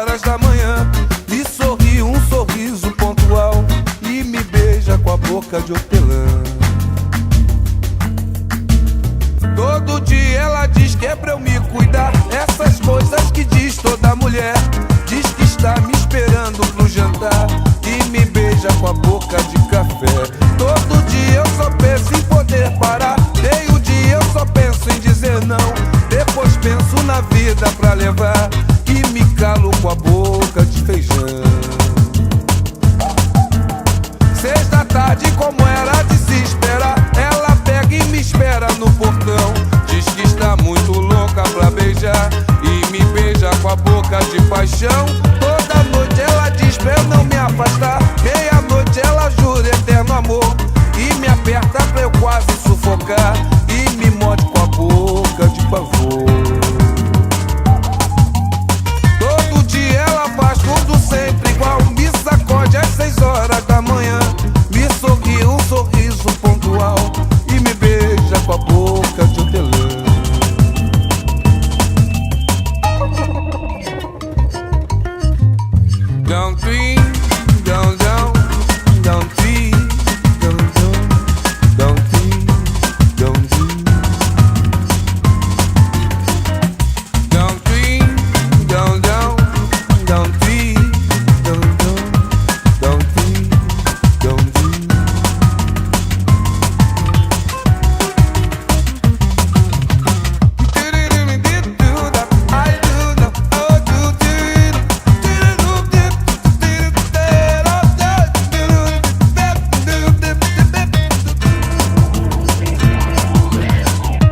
horas da manhã, me sorri um sorriso pontual e me beija com a boca de hortelã. Todo dia ela diz que é pra eu me cuidar, essas coisas que diz toda mulher. Diz que está me esperando pro jantar e me beija com a boca de café. Todo dia eu só penso em poder parar, meio-dia eu só penso em dizer não. Depois penso na vida pra levar e me calo com a boca de feijão. 6 da tarde, como era de se esperar, ela pega e me espera no portão. Diz que está muito louca pra beijar e me beija com a boca de paixão. Toda noite ela diz pra eu não me afastar, meia-noite ela jura eterno amor e me aperta pra eu quase sufocar e me morde com a boca de pavor. Todo dia ela faz tudo sempre igual, me sacode às 6 horas da manhã, me sorri um sorriso pontual e me beija com a boca de hortelã. Don't dream, don't, don't dream, don't dream, don't dream. Don't dream, don't dream, don't dream, don't dream, don't dream.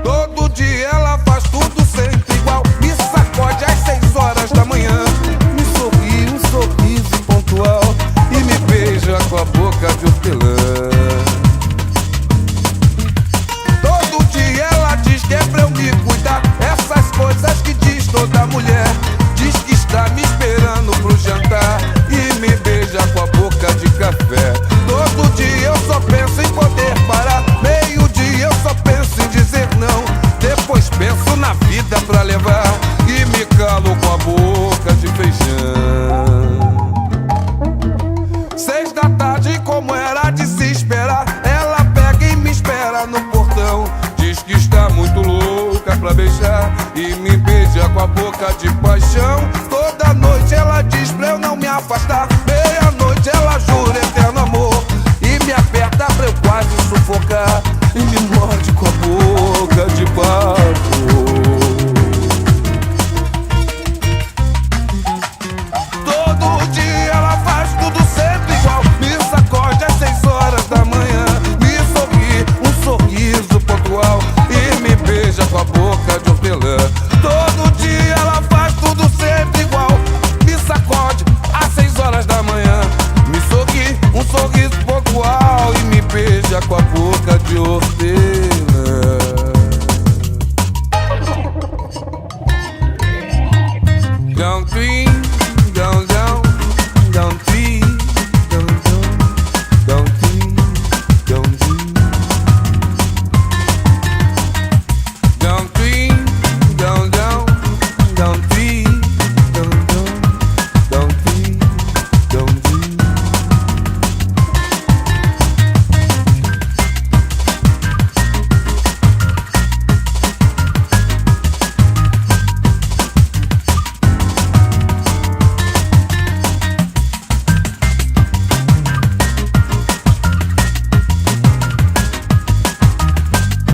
Todo dia ela faz tudo sempre igual, me sacode às 6 horas da manhã, me sorri um sorriso pontual e me beija com a boca de hortelã. Todo dia ela diz que é pra eu me cuidar, essas coisas que diz toda mulher. Diz que está me esperando pro jantar e me beija com a boca de café. Todo dia eu só penso em poder parar, meio-dia eu só penso em dizer não. Depois penso na vida pra levar e me calo com a boca de feijão. 6 da tarde, como era de se esperar, ela pega e me espera no portão. Diz que está muito louca pra beijar e me beija com a boca de paixão.